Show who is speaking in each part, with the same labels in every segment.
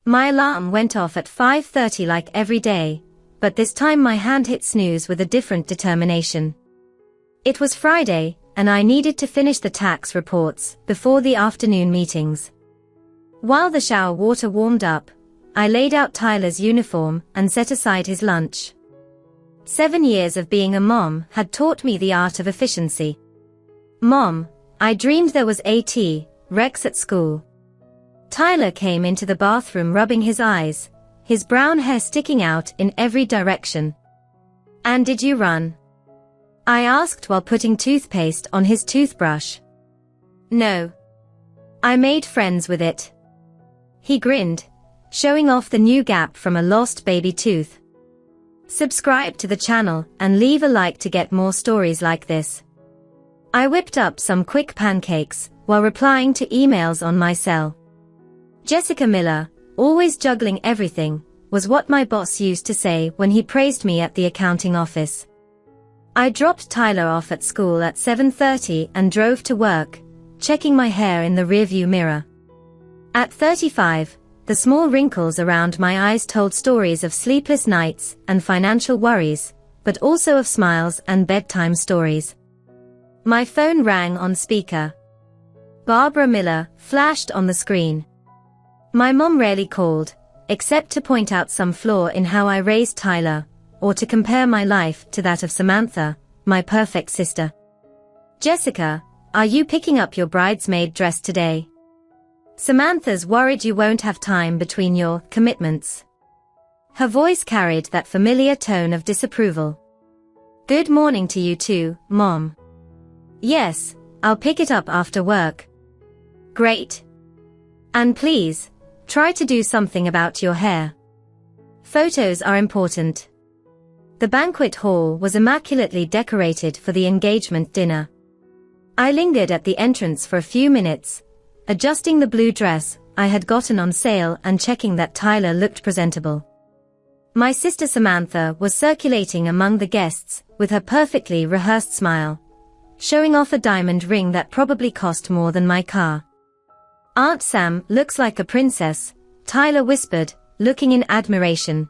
Speaker 1: My alarm went off at 5:30 like every day, but this time my hand hit snooze with a different determination. It was Friday, and I needed to finish the tax reports before the afternoon meetings. While the shower water warmed up, I laid out Tyler's uniform and set aside his lunch. 7 years of being a mom had taught me the art of efficiency. Mom, I dreamed there was Rex at school. Tyler came into the bathroom rubbing his eyes, his brown hair sticking out in every direction. And did you run? I asked while putting toothpaste on his toothbrush. No. I made friends with it. He grinned, showing off the new gap from a lost baby tooth. Subscribe to the channel and leave a like to get more stories like this. I whipped up some quick pancakes while replying to emails on my cell. Jessica Miller, always juggling everything, was what my boss used to say when he praised me at the accounting office. I dropped Tyler off at school at 7:30 and drove to work, checking my hair in the rearview mirror. At 35, the small wrinkles around my eyes told stories of sleepless nights and financial worries, but also of smiles and bedtime stories. My phone rang on speaker. Barbara Miller flashed on the screen. My mom rarely called, except to point out some flaw in how I raised Tyler, or to compare my life to that of Samantha, my perfect sister. Jessica, are you picking up your bridesmaid dress today? Samantha's worried you won't have time between your commitments. Her voice carried that familiar tone of disapproval. Good morning to you too, Mom. Yes, I'll pick it up after work. Great. And please, try to do something about your hair. Photos are important. The banquet hall was immaculately decorated for the engagement dinner. I lingered at the entrance for a few minutes, adjusting the blue dress I had gotten on sale and checking that Tyler looked presentable. My sister Samantha was circulating among the guests with her perfectly rehearsed smile, showing off a diamond ring that probably cost more than my car. Aunt Sam looks like a princess, Tyler whispered, looking in admiration.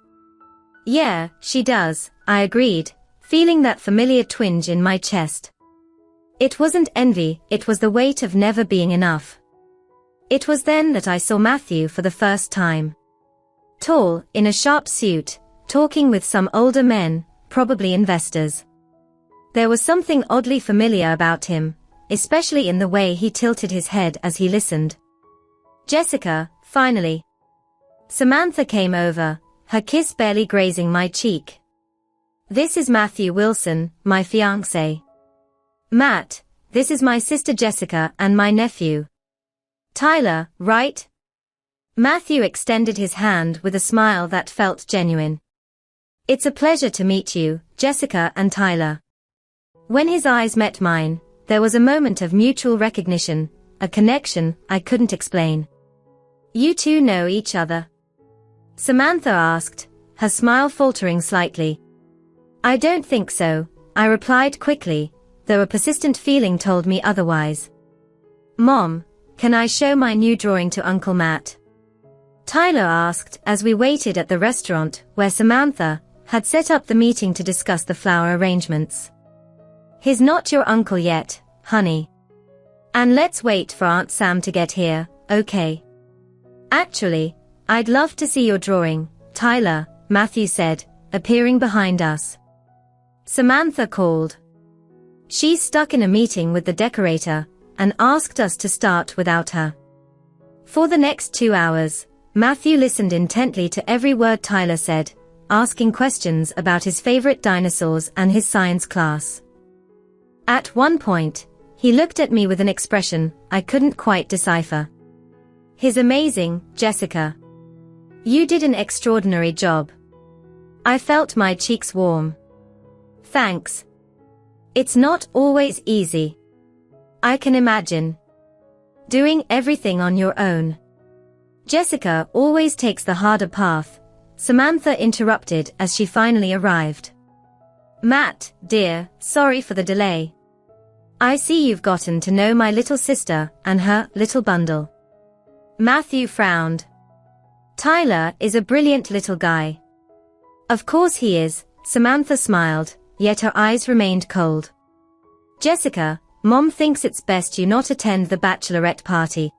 Speaker 1: Yeah, she does, I agreed, feeling that familiar twinge in my chest. It wasn't envy, it was the weight of never being enough. It was then that I saw Matthew for the first time. Tall, in a sharp suit, talking with some older men, probably investors. There was something oddly familiar about him, especially in the way he tilted his head as he listened. Jessica, finally. Samantha came over, her kiss barely grazing my cheek. This is Matthew Wilson, my fiancé. Matt, this is my sister Jessica and my nephew. Tyler, right? Matthew extended his hand with a smile that felt genuine. It's a pleasure to meet you, Jessica and Tyler. When his eyes met mine, there was a moment of mutual recognition, a connection I couldn't explain. You two know each other? Samantha asked, her smile faltering slightly. I don't think so, I replied quickly, though a persistent feeling told me otherwise. Mom, can I show my new drawing to Uncle Matt? Tyler asked as we waited at the restaurant where Samantha had set up the meeting to discuss the flower arrangements. He's not your uncle yet, honey. And let's wait for Aunt Sam to get here, okay? Actually, I'd love to see your drawing, Tyler, Matthew said, appearing behind us. Samantha called. She's stuck in a meeting with the decorator, and asked us to start without her. For the next 2 hours, Matthew listened intently to every word Tyler said, asking questions about his favorite dinosaurs and his science class. At one point, he looked at me with an expression I couldn't quite decipher. His amazing, Jessica. You did an extraordinary job. I felt my cheeks warm. Thanks. It's not always easy. I can imagine. Doing everything on your own. Jessica always takes the harder path, Samantha interrupted as she finally arrived. Matt, dear, sorry for the delay. I see you've gotten to know my little sister and her little bundle. Matthew frowned. Tyler is a brilliant little guy. Of course he is, Samantha smiled, yet her eyes remained cold. Jessica, Mom thinks it's best you not attend the bachelorette party.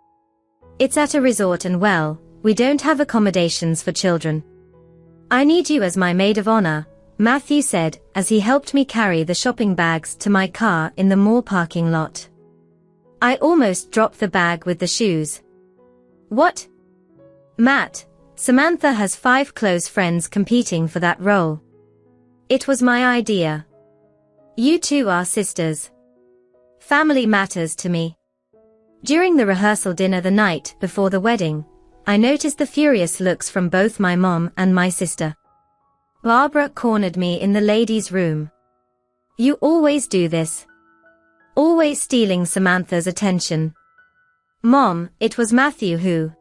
Speaker 1: It's at a resort and well, we don't have accommodations for children. I need you as my maid of honor, Matthew said as he helped me carry the shopping bags to my car in the mall parking lot. I almost dropped the bag with the shoes. What? Matt, Samantha has 5 close friends competing for that role. It was my idea. You two are sisters. Family matters to me. During the rehearsal dinner the night before the wedding, I noticed the furious looks from both my mom and my sister. Barbara cornered me in the ladies' room. You always do this. Always stealing Samantha's attention. Mom, it was Matthew who.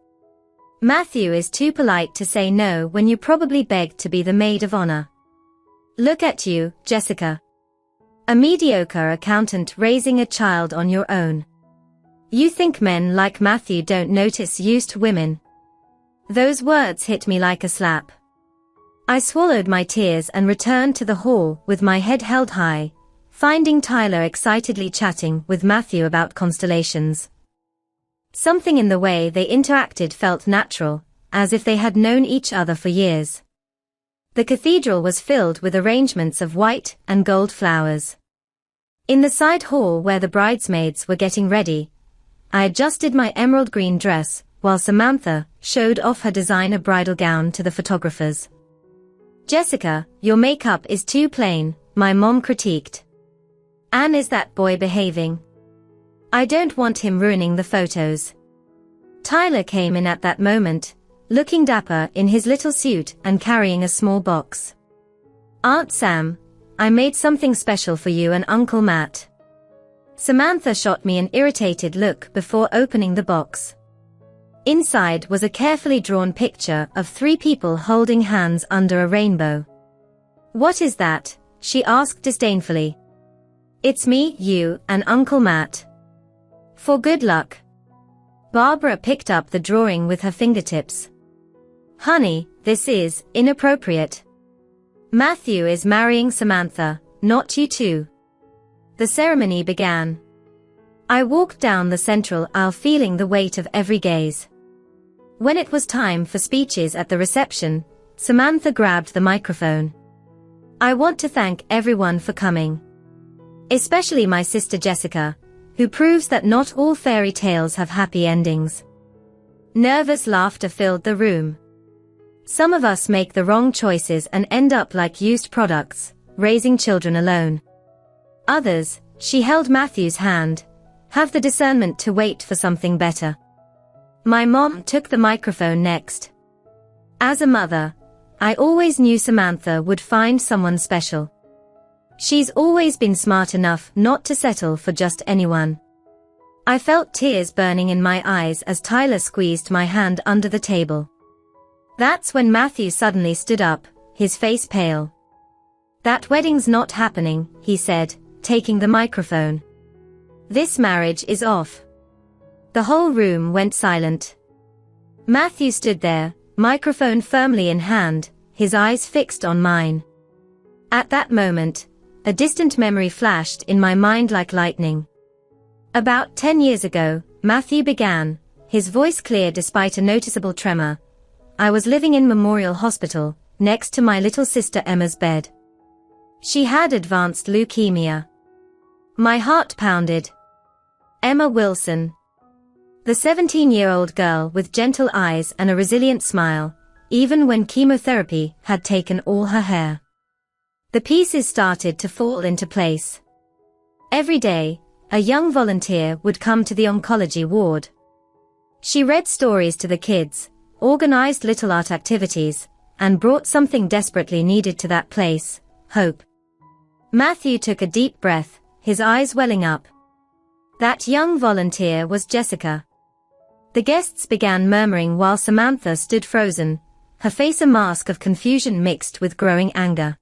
Speaker 1: Matthew is too polite to say no when you probably begged to be the maid of honor. Look at you, Jessica. A mediocre accountant raising a child on your own. You think men like Matthew don't notice used women? Those words hit me like a slap. I swallowed my tears and returned to the hall with my head held high, finding Tyler excitedly chatting with Matthew about constellations. Something in the way they interacted felt natural, as if they had known each other for years. The cathedral was filled with arrangements of white and gold flowers. In the side hall where the bridesmaids were getting ready, I adjusted my emerald green dress, while Samantha showed off her designer bridal gown to the photographers. Jessica, your makeup is too plain, my mom critiqued. And is that boy behaving? I don't want him ruining the photos. Tyler came in at that moment, looking dapper in his little suit and carrying a small box. Aunt Sam, I made something special for you and Uncle Matt. Samantha shot me an irritated look before opening the box. Inside was a carefully drawn picture of 3 people holding hands under a rainbow. What is that? She asked disdainfully. It's me, you, and Uncle Matt. For good luck. Barbara picked up the drawing with her fingertips. Honey, this is inappropriate. Matthew is marrying Samantha, not you two. The ceremony began. I walked down the central aisle feeling the weight of every gaze. When it was time for speeches at the reception, Samantha grabbed the microphone. I want to thank everyone for coming. Especially my sister Jessica, who proves that not all fairy tales have happy endings. Nervous laughter filled the room. Some of us make the wrong choices and end up like used products, raising children alone. Others, she held Matthew's hand, have the discernment to wait for something better. My mom took the microphone next. As a mother, I always knew Samantha would find someone special. She's always been smart enough not to settle for just anyone. I felt tears burning in my eyes as Tyler squeezed my hand under the table. That's when Matthew suddenly stood up, his face pale. That wedding's not happening, he said, taking the microphone. This marriage is off. The whole room went silent. Matthew stood there, microphone firmly in hand, his eyes fixed on mine. At that moment, a distant memory flashed in my mind like lightning. About 10 years ago, Matthew began, his voice clear despite a noticeable tremor. I was living in Memorial Hospital, next to my little sister Emma's bed. She had advanced leukemia. My heart pounded. Emma Wilson. The 17-year-old girl with gentle eyes and a resilient smile, even when chemotherapy had taken all her hair. The pieces started to fall into place. Every day, a young volunteer would come to the oncology ward. She read stories to the kids, organized little art activities, and brought something desperately needed to that place, hope. Matthew took a deep breath, his eyes welling up. That young volunteer was Jessica. The guests began murmuring while Samantha stood frozen, her face a mask of confusion mixed with growing anger.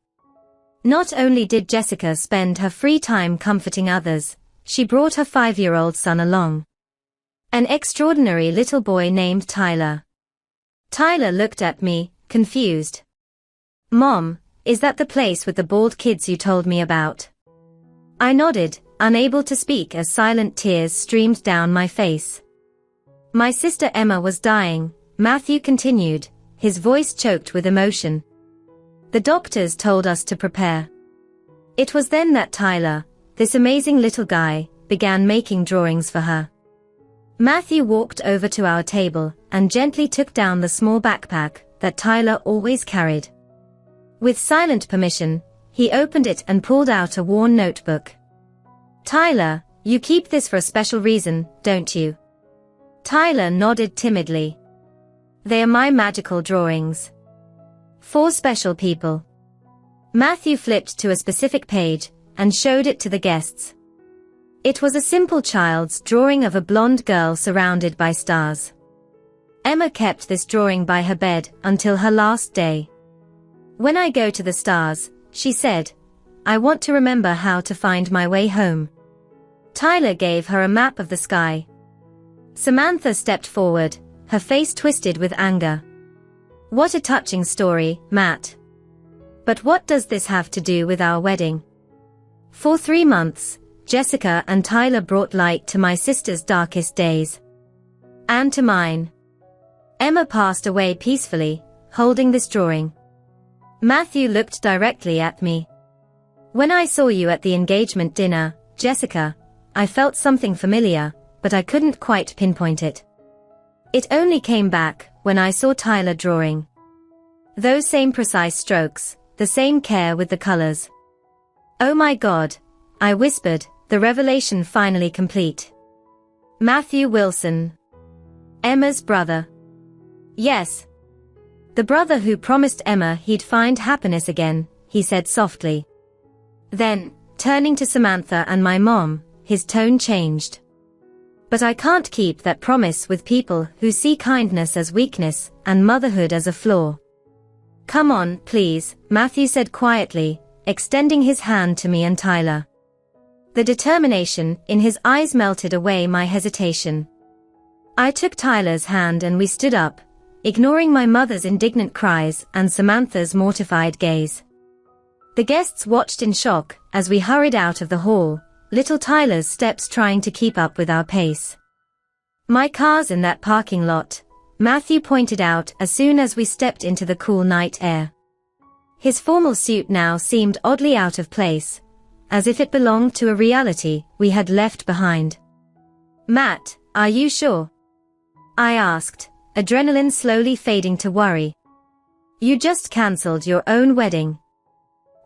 Speaker 1: Not only did Jessica spend her free time comforting others, she brought her 5-year-old son along. An extraordinary little boy named Tyler. Tyler looked at me, confused. Mom, is that the place with the bald kids you told me about? I nodded, unable to speak as silent tears streamed down my face. My sister Emma was dying, Matthew continued, his voice choked with emotion. The doctors told us to prepare. It was then that Tyler, this amazing little guy, began making drawings for her. Matthew walked over to our table and gently took down the small backpack that Tyler always carried. With silent permission, he opened it and pulled out a worn notebook. Tyler, you keep this for a special reason, don't you? Tyler nodded timidly. They are my magical drawings. For special people. Matthew flipped to a specific page and showed it to the guests. It was a simple child's drawing of a blonde girl surrounded by stars. Emma kept this drawing by her bed until her last day. When I go to the stars, she said, I want to remember how to find my way home. Tyler gave her a map of the sky. Samantha stepped forward, her face twisted with anger. What a touching story, Matt. But what does this have to do with our wedding? For 3 months, Jessica and Tyler brought light to my sister's darkest days. And to mine. Emma passed away peacefully, holding this drawing. Matthew looked directly at me. When I saw you at the engagement dinner, Jessica, I felt something familiar, but I couldn't quite pinpoint it. It only came back when I saw Tyler drawing. Those same precise strokes, the same care with the colors. Oh my God, I whispered, the revelation finally complete. Matthew Wilson. Emma's brother. Yes. The brother who promised Emma he'd find happiness again, he said softly. Then, turning to Samantha and my mom, his tone changed. But I can't keep that promise with people who see kindness as weakness and motherhood as a flaw. Come on, please, Matthew said quietly, extending his hand to me and Tyler. The determination in his eyes melted away my hesitation. I took Tyler's hand and we stood up, ignoring my mother's indignant cries and Samantha's mortified gaze. The guests watched in shock as we hurried out of the hall, little Tyler's steps trying to keep up with our pace. My car's in that parking lot, Matthew pointed out as soon as we stepped into the cool night air. His formal suit now seemed oddly out of place, as if it belonged to a reality we had left behind. Matt, are you sure? I asked, adrenaline slowly fading to worry. You just cancelled your own wedding.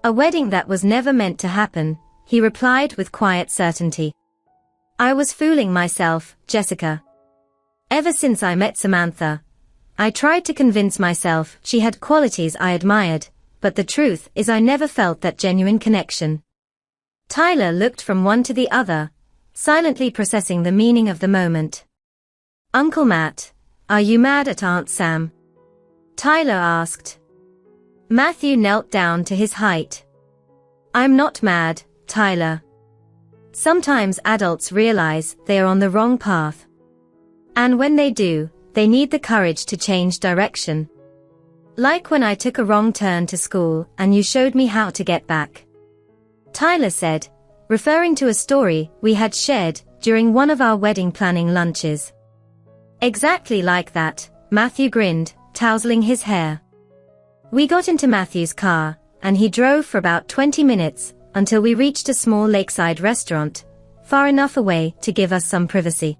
Speaker 1: A wedding that was never meant to happen, he replied with quiet certainty. I was fooling myself, Jessica. Ever since I met Samantha, I tried to convince myself she had qualities I admired, but the truth is I never felt that genuine connection. Tyler looked from one to the other, silently processing the meaning of the moment. Uncle Matt, are you mad at Aunt Sam? Tyler asked. Matthew knelt down to his height. I'm not mad, Tyler. Sometimes adults realize they are on the wrong path. And when they do, they need the courage to change direction. Like when I took a wrong turn to school and you showed me how to get back. Tyler said, referring to a story we had shared during one of our wedding planning lunches. Exactly like that, Matthew grinned, tousling his hair. We got into Matthew's car, and he drove for about 20 minutes, until we reached a small lakeside restaurant, far enough away to give us some privacy.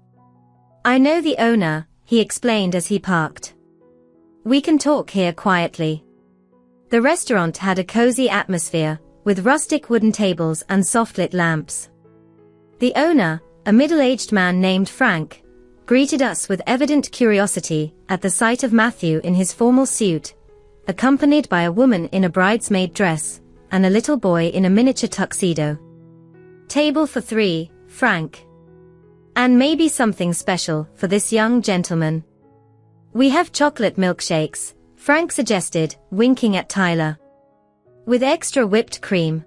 Speaker 1: I know the owner, he explained as he parked. We can talk here quietly. The restaurant had a cozy atmosphere, with rustic wooden tables and soft-lit lamps. The owner, a middle-aged man named Frank, greeted us with evident curiosity at the sight of Matthew in his formal suit, accompanied by a woman in a bridesmaid dress, and a little boy in a miniature tuxedo. Table for 3, Frank. And maybe something special for this young gentleman. We have chocolate milkshakes, Frank suggested, winking at Tyler. With extra whipped cream?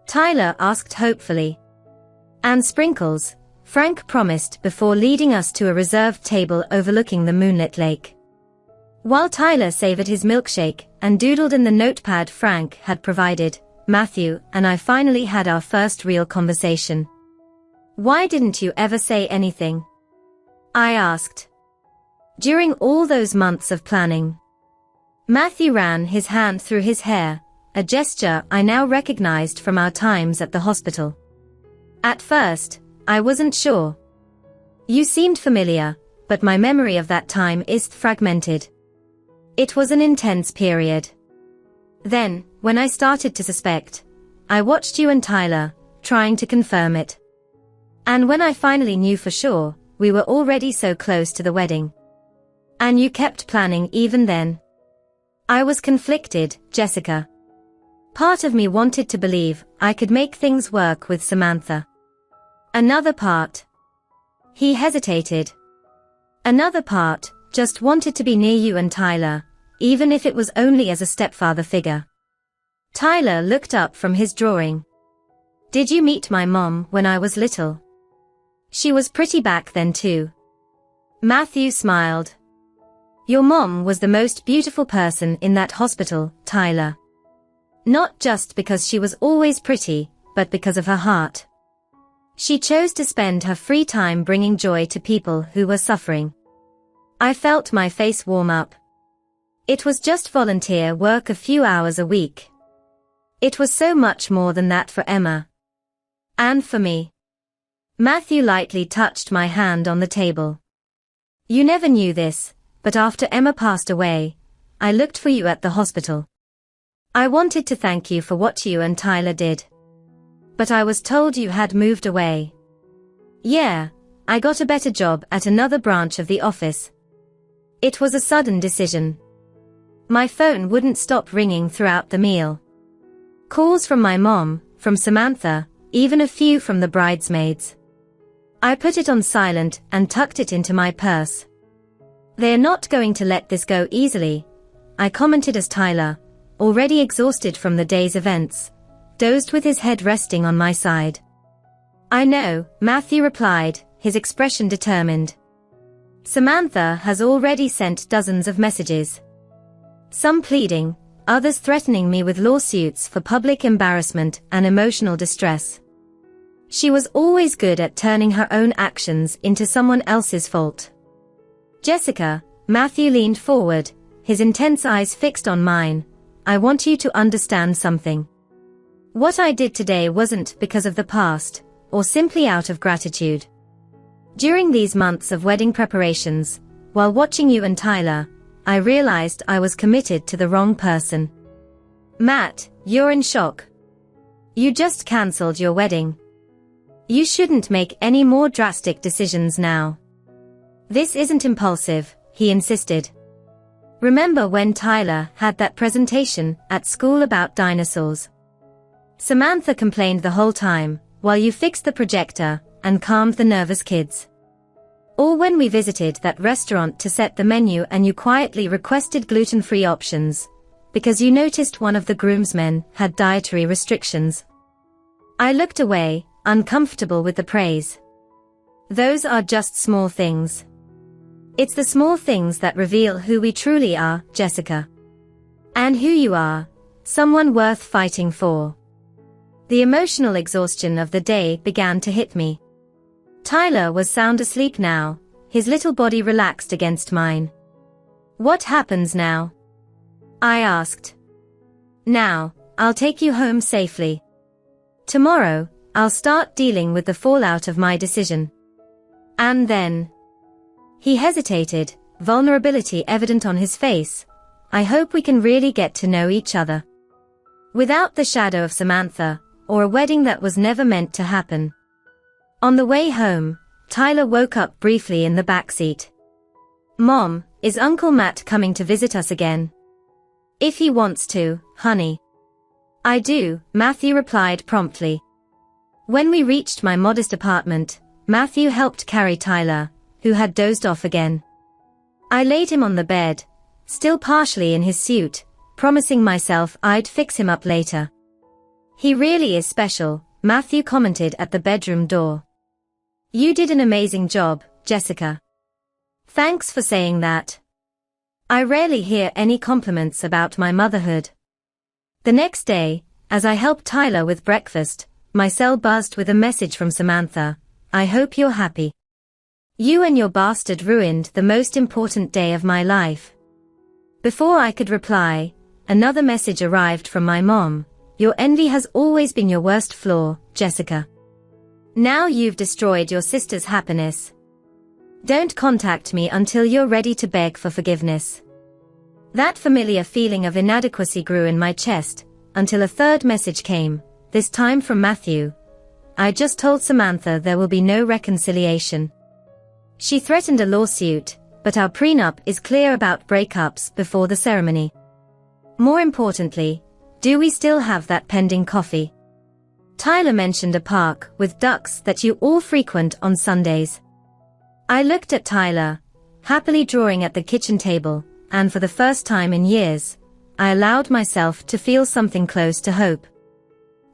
Speaker 1: Tyler asked hopefully. And sprinkles, Frank promised before leading us to a reserved table overlooking the moonlit lake. While Tyler savored his milkshake and doodled in the notepad Frank had provided, Matthew and I finally had our first real conversation. "Why didn't you ever say anything?" I asked. During all those months of planning. Matthew ran his hand through his hair, a gesture I now recognized from our times at the hospital. "At first, I wasn't sure. You seemed familiar, but my memory of that time is fragmented. It was an intense period. Then, when I started to suspect, I watched you and Tyler, trying to confirm it. And when I finally knew for sure, we were already so close to the wedding. And you kept planning even then." I was conflicted, Jessica. Part of me wanted to believe I could make things work with Samantha. Another part. He hesitated. Another part just wanted to be near you and Tyler, even if it was only as a stepfather figure. Tyler looked up from his drawing. "Did you meet my mom when I was little?" "She was pretty back then too." Matthew smiled. "Your mom was the most beautiful person in that hospital, Tyler. Not just because she was always pretty, but because of her heart. She chose to spend her free time bringing joy to people who were suffering." I felt my face warm up. It was just volunteer work a few hours a week. It was so much more than that for Emma. And for me. Matthew lightly touched my hand on the table. "You never knew this, but after Emma passed away, I looked for you at the hospital. I wanted to thank you for what you and Tyler did. But I was told you had moved away." "Yeah, I got a better job at another branch of the office." It was a sudden decision. My phone wouldn't stop ringing throughout the meal. Calls from my mom, from Samantha, even a few from the bridesmaids. I put it on silent and tucked it into my purse. "They're not going to let this go easily," I commented as Tyler, already exhausted from the day's events, dozed with his head resting on my side. "I know," Matthew replied, his expression determined. "Samantha has already sent dozens of messages. Some pleading, others threatening me with lawsuits for public embarrassment and emotional distress. She was always good at turning her own actions into someone else's fault." "Jessica," Matthew leaned forward, his intense eyes fixed on mine, "I want you to understand something. What I did today wasn't because of the past, or simply out of gratitude. During these months of wedding preparations, while watching you and Tyler, I realized I was committed to the wrong person." "Matt, you're in shock. You just cancelled your wedding. You shouldn't make any more drastic decisions now." "This isn't impulsive," he insisted. "Remember when Tyler had that presentation at school about dinosaurs? Samantha complained the whole time, while you fixed the projector and calmed the nervous kids. Or when we visited that restaurant to set the menu and you quietly requested gluten-free options, because you noticed one of the groomsmen had dietary restrictions." I looked away, uncomfortable with the praise. "Those are just small things. It's the small things that reveal who we truly are, Jessica. And who you are, someone worth fighting for." The emotional exhaustion of the day began to hit me. Tyler was sound asleep now, his little body relaxed against mine. "What happens now?" I asked. "Now, I'll take you home safely. Tomorrow, I'll start dealing with the fallout of my decision. And then..." He hesitated, vulnerability evident on his face. "I hope we can really get to know each other. Without the shadow of Samantha, or a wedding that was never meant to happen." On the way home, Tyler woke up briefly in the backseat. "Mom, is Uncle Matt coming to visit us again?" "If he wants to, honey." "I do," Matthew replied promptly. When we reached my modest apartment, Matthew helped carry Tyler, who had dozed off again. I laid him on the bed, still partially in his suit, promising myself I'd fix him up later. "He really is special," Matthew commented at the bedroom door. "You did an amazing job, Jessica. Thanks for saying that." I rarely hear any compliments about my motherhood. The next day, as I helped Tyler with breakfast, my cell buzzed with a message from Samantha. I hope you're happy. You and your bastard ruined the most important day of my life. Before I could reply, another message arrived from my mom. Your envy has always been your worst flaw, Jessica. Now you've destroyed your sister's happiness. Don't contact me until you're ready to beg for forgiveness. That familiar feeling of inadequacy grew in my chest, until a third message came, this time from Matthew. I just told Samantha there will be no reconciliation. She threatened a lawsuit, but our prenup is clear about breakups before the ceremony. More importantly, do we still have that pending coffee? Tyler mentioned a park with ducks that you all frequent on Sundays. I looked at Tyler, happily drawing at the kitchen table, and for the first time in years, I allowed myself to feel something close to hope.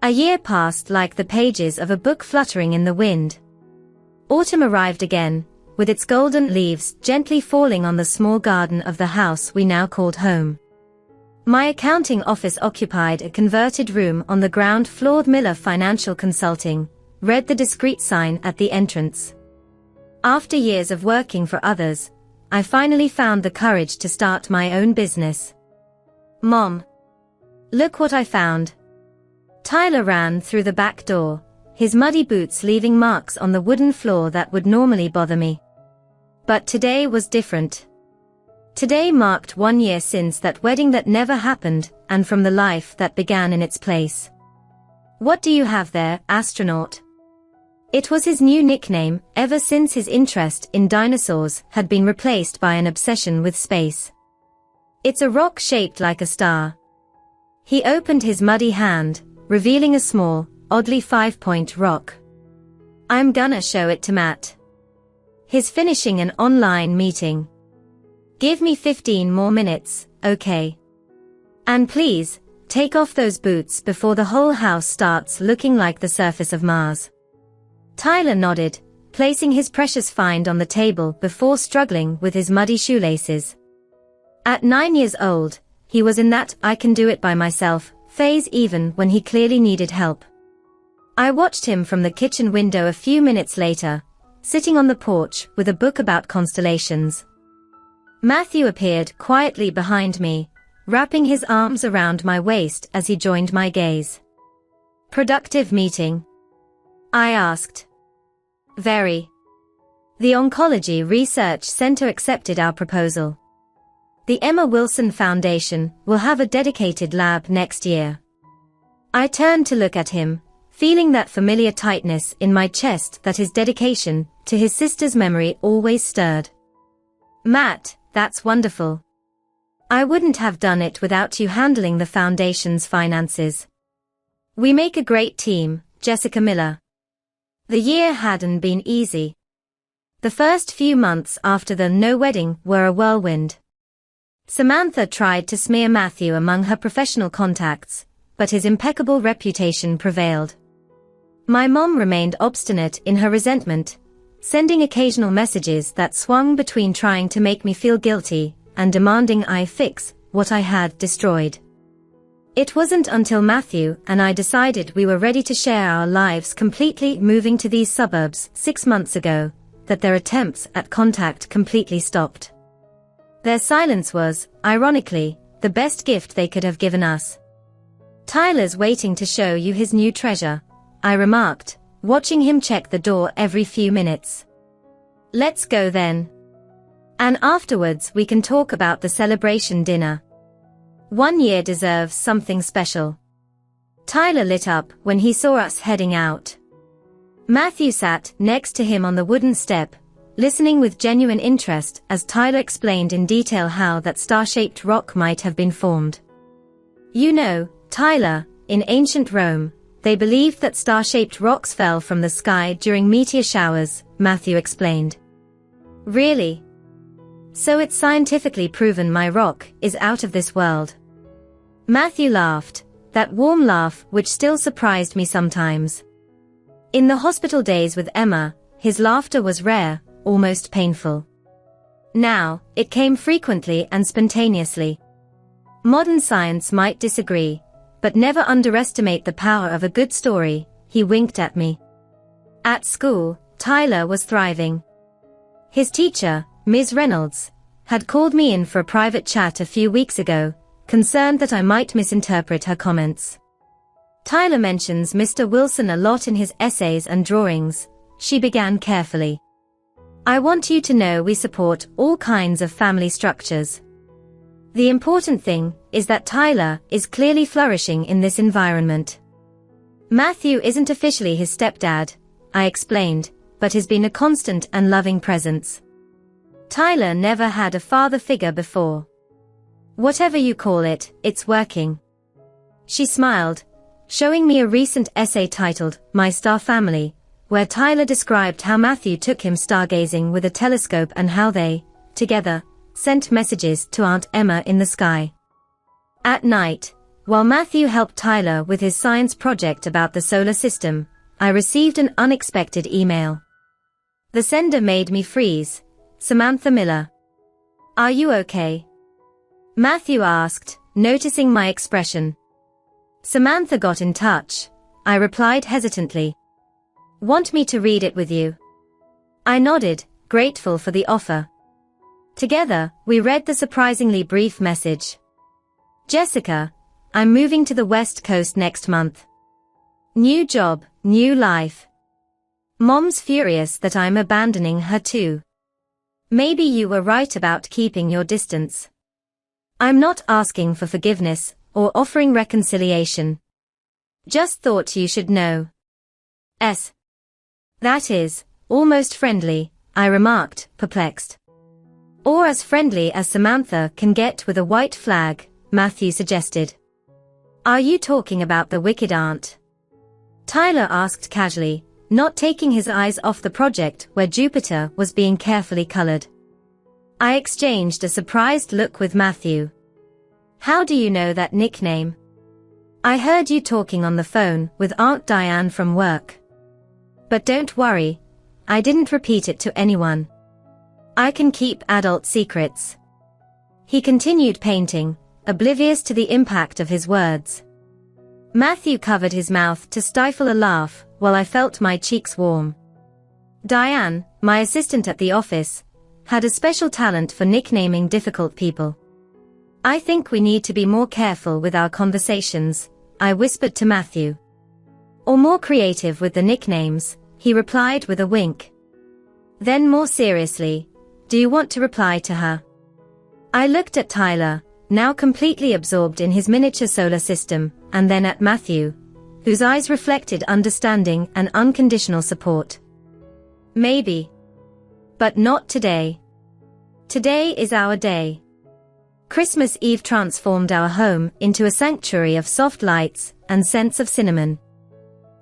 Speaker 1: A year passed like the pages of a book fluttering in the wind. Autumn arrived again, with its golden leaves gently falling on the small garden of the house we now called home. My accounting office occupied a converted room on the ground floor. Miller Financial Consulting, read the discreet sign at the entrance. After years of working for others, I finally found the courage to start my own business. Mom. Look what I found. Tyler ran through the back door, his muddy boots leaving marks on the wooden floor that would normally bother me. But today was different. Today marked 1 year since that wedding that never happened, and from the life that began in its place. What do you have there, astronaut? It was his new nickname, ever since his interest in dinosaurs had been replaced by an obsession with space. It's a rock shaped like a star. He opened his muddy hand, revealing a small, oddly 5-point rock. I'm gonna show it to Matt. He's finishing an online meeting. Give me 15 more minutes, okay? And please, take off those boots before the whole house starts looking like the surface of Mars. Tyler nodded, placing his precious find on the table before struggling with his muddy shoelaces. At 9 years old, he was in that I can do it by myself phase even when he clearly needed help. I watched him from the kitchen window a few minutes later, sitting on the porch with a book about constellations. Matthew appeared quietly behind me, wrapping his arms around my waist as he joined my gaze. Productive meeting? I asked. Very. The Oncology Research Center accepted our proposal. The Emma Wilson Foundation will have a dedicated lab next year. I turned to look at him, feeling that familiar tightness in my chest that his dedication to his sister's memory always stirred. Matt, that's wonderful. I wouldn't have done it without you handling the foundation's finances. We make a great team, Jessica Miller. The year hadn't been easy. The first few months after the no wedding were a whirlwind. Samantha tried to smear Matthew among her professional contacts, but his impeccable reputation prevailed. My mom remained obstinate in her resentment, sending occasional messages that swung between trying to make me feel guilty and demanding I fix what I had destroyed. It wasn't until Matthew and I decided we were ready to share our lives completely moving to these suburbs 6 months ago, that their attempts at contact completely stopped. Their silence was, ironically, the best gift they could have given us. Tyler's waiting to show you his new treasure, I remarked, watching him check the door every few minutes. Let's go then. And afterwards we can talk about the celebration dinner. 1 year deserves something special. Tyler lit up when he saw us heading out. Matthew sat next to him on the wooden step, listening with genuine interest as Tyler explained in detail how that star-shaped rock might have been formed. You know, Tyler, in ancient Rome, they believed that star-shaped rocks fell from the sky during meteor showers, Matthew explained. Really? So it's scientifically proven my rock is out of this world. Matthew laughed, that warm laugh which still surprised me sometimes. In the hospital days with Emma, his laughter was rare, almost painful. Now, it came frequently and spontaneously. Modern science might disagree, but never underestimate the power of a good story, he winked at me. At school, Tyler was thriving. His teacher, Ms. Reynolds, had called me in for a private chat a few weeks ago, concerned that I might misinterpret her comments. Tyler mentions Mr. Wilson a lot in his essays and drawings, she began carefully. I want you to know we support all kinds of family structures. The important thing is that Tyler is clearly flourishing in this environment. Matthew isn't officially his stepdad, I explained, but has been a constant and loving presence. Tyler never had a father figure before. Whatever you call it, it's working. She smiled, showing me a recent essay titled, My Star Family, where Tyler described how Matthew took him stargazing with a telescope and how they, together, sent messages to Aunt Emma in the sky. At night, while Matthew helped Tyler with his science project about the solar system, I received an unexpected email. The sender made me freeze. Samantha Miller. Are you okay? Matthew asked, noticing my expression. Samantha got in touch, I replied hesitantly. Want me to read it with you? I nodded, grateful for the offer. Together, we read the surprisingly brief message. Jessica, I'm moving to the West Coast next month. New job, new life. Mom's furious that I'm abandoning her too. Maybe you were right about keeping your distance. I'm not asking for forgiveness or offering reconciliation. Just thought you should know. That is, almost friendly, I remarked, perplexed. Or as friendly as Samantha can get with a white flag, Matthew suggested. Are you talking about the wicked aunt? Tyler asked casually, not taking his eyes off the project where Jupiter was being carefully colored. I exchanged a surprised look with Matthew. How do you know that nickname? I heard you talking on the phone with Aunt Diane from work. But don't worry, I didn't repeat it to anyone. I can keep adult secrets. He continued painting, oblivious to the impact of his words. Matthew covered his mouth to stifle a laugh, while I felt my cheeks warm. Diane, my assistant at the office, had a special talent for nicknaming difficult people. I think we need to be more careful with our conversations, I whispered to Matthew. Or more creative with the nicknames, he replied with a wink. Then more seriously, do you want to reply to her? I looked at Tyler, now completely absorbed in his miniature solar system, and then at Matthew, whose eyes reflected understanding and unconditional support. Maybe. But not today. Today is our day. Christmas Eve transformed our home into a sanctuary of soft lights and scents of cinnamon.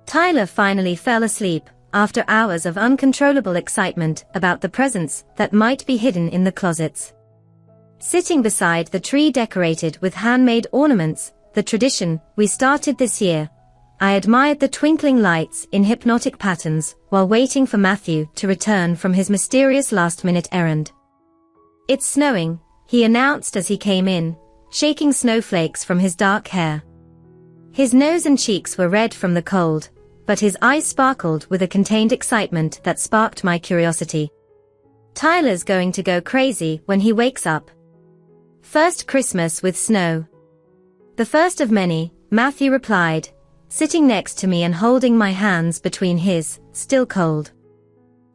Speaker 1: Tyler finally fell asleep, after hours of uncontrollable excitement about the presents that might be hidden in the closets. Sitting beside the tree decorated with handmade ornaments, the tradition we started this year, I admired the twinkling lights in hypnotic patterns while waiting for Matthew to return from his mysterious last-minute errand. It's snowing, he announced as he came in, shaking snowflakes from his dark hair. His nose and cheeks were red from the cold, but his eyes sparkled with a contained excitement that sparked my curiosity. Tyler's going to go crazy when he wakes up. First Christmas with snow. The first of many, Matthew replied, sitting next to me and holding my hands between his, still cold.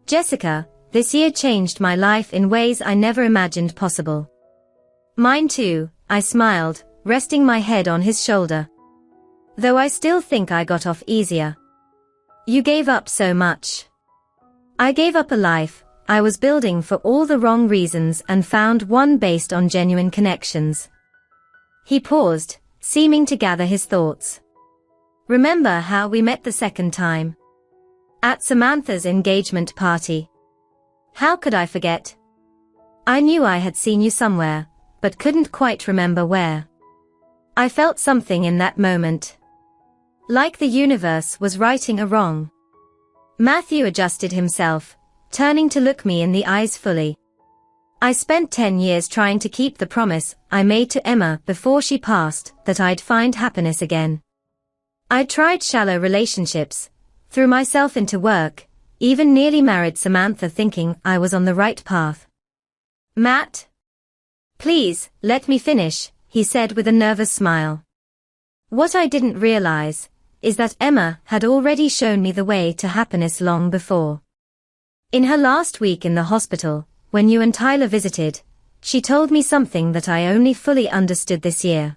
Speaker 1: Jessica, this year changed my life in ways I never imagined possible. Mine too, I smiled, resting my head on his shoulder. Though I still think I got off easier. You gave up so much. I gave up a life I was building for all the wrong reasons and found one based on genuine connections. He paused, seeming to gather his thoughts. Remember how we met the second time? At Samantha's engagement party. How could I forget? I knew I had seen you somewhere, but couldn't quite remember where. I felt something in that moment. Like the universe was righting a wrong. Matthew adjusted himself, turning to look me in the eyes fully. I spent 10 years trying to keep the promise I made to Emma before she passed that I'd find happiness again. I'd tried shallow relationships, threw myself into work, even nearly married Samantha thinking I was on the right path. "Matt? Please, let me finish," he said with a nervous smile. What I didn't realize is that Emma had already shown me the way to happiness long before. In her last week in the hospital, when you and Tyler visited, she told me something that I only fully understood this year.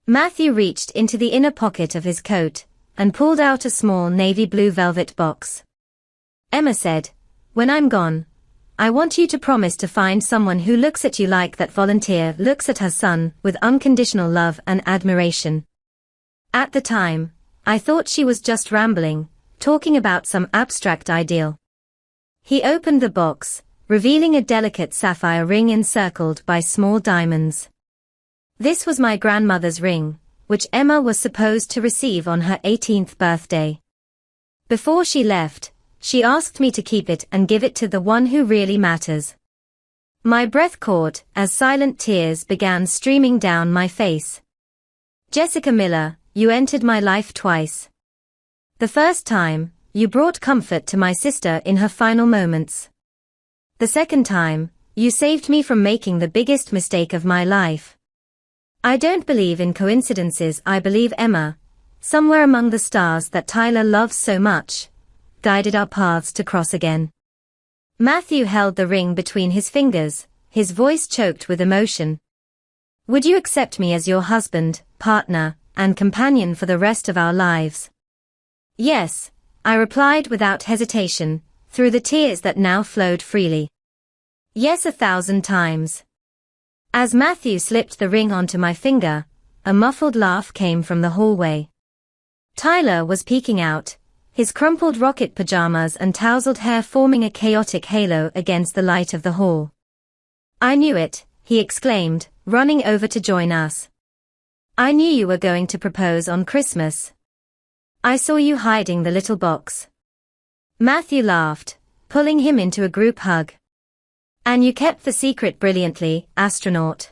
Speaker 1: Matthew reached into the inner pocket of his coat and pulled out a small navy blue velvet box. Emma said, "When I'm gone, I want you to promise to find someone who looks at you like that volunteer looks at her son with unconditional love and admiration." At the time, I thought she was just rambling, talking about some abstract ideal. He opened the box, revealing a delicate sapphire ring encircled by small diamonds. This was my grandmother's ring, which Emma was supposed to receive on her 18th birthday. Before she left, she asked me to keep it and give it to the one who really matters. My breath caught as silent tears began streaming down my face. "Jessica Miller, you entered my life twice. The first time, you brought comfort to my sister in her final moments. The second time, you saved me from making the biggest mistake of my life. I don't believe in coincidences. I believe Emma, somewhere among the stars that Tyler loves so much, guided our paths to cross again." Matthew held the ring between his fingers, his voice choked with emotion. "Would you accept me as your husband, partner, and companion for the rest of our lives?" "Yes," I replied without hesitation, through the tears that now flowed freely. "Yes, 1,000 times." As Matthew slipped the ring onto my finger, a muffled laugh came from the hallway. Tyler was peeking out, his crumpled rocket pajamas and tousled hair forming a chaotic halo against the light of the hall. "I knew it," he exclaimed, running over to join us. "I knew you were going to propose on Christmas. I saw you hiding the little box." Matthew laughed, pulling him into a group hug. "And you kept the secret brilliantly, astronaut.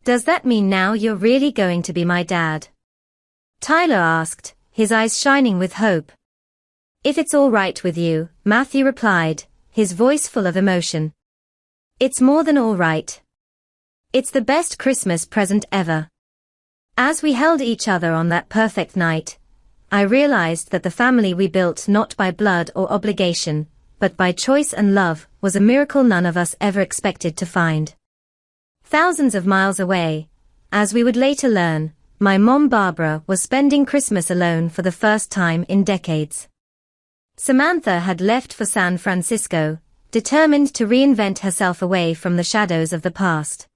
Speaker 1: Does that mean now you're really going to be my dad?" Tyler asked, his eyes shining with hope. "If it's all right with you," Matthew replied, his voice full of emotion. "It's more than all right. It's the best Christmas present ever." As we held each other on that perfect night, I realized that the family we built not by blood or obligation, but by choice and love, was a miracle none of us ever expected to find. Thousands of miles away, as we would later learn, my mom Barbara was spending Christmas alone for the first time in decades. Samantha had left for San Francisco, determined to reinvent herself away from the shadows of the past.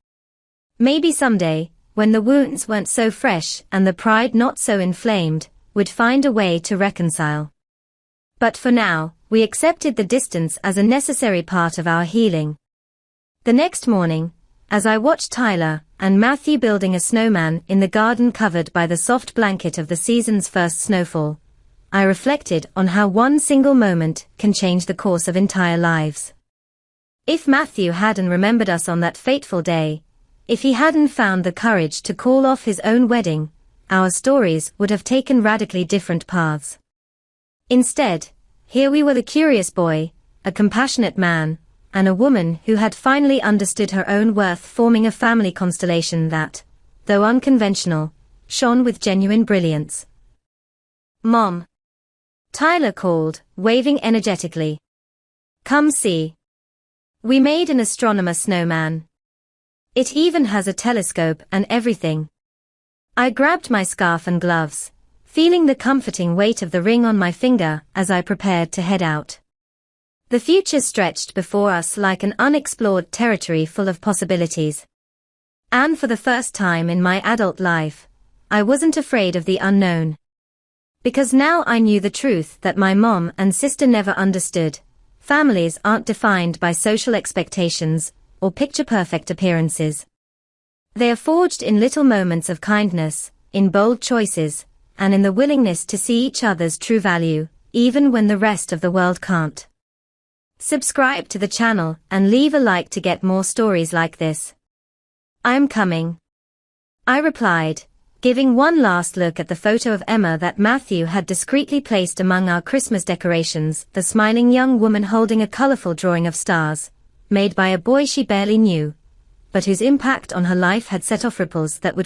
Speaker 1: Maybe someday, when the wounds weren't so fresh and the pride not so inflamed, we'd find a way to reconcile. But for now, we accepted the distance as a necessary part of our healing. The next morning, as I watched Tyler and Matthew building a snowman in the garden covered by the soft blanket of the season's first snowfall, I reflected on how one single moment can change the course of entire lives. If Matthew hadn't remembered us on that fateful day, if he hadn't found the courage to call off his own wedding, our stories would have taken radically different paths. Instead, here we were, a curious boy, a compassionate man, and a woman who had finally understood her own worth, forming a family constellation that, though unconventional, shone with genuine brilliance. "Mom!" Tyler called, waving energetically. "Come see. We made an astronomer snowman. It even has a telescope and everything." I grabbed my scarf and gloves, feeling the comforting weight of the ring on my finger as I prepared to head out. The future stretched before us like an unexplored territory full of possibilities. And for the first time in my adult life, I wasn't afraid of the unknown. Because now I knew the truth that my mom and sister never understood. Families aren't defined by social expectations or picture-perfect appearances. They are forged in little moments of kindness, in bold choices, and in the willingness to see each other's true value, even when the rest of the world can't. Subscribe to the channel and leave a like to get more stories like this. I'm coming, I replied, giving one last look at the photo of Emma that Matthew had discreetly placed among our Christmas decorations, the smiling young woman holding a colorful drawing of stars, made by a boy she barely knew, but whose impact on her life had set off ripples that would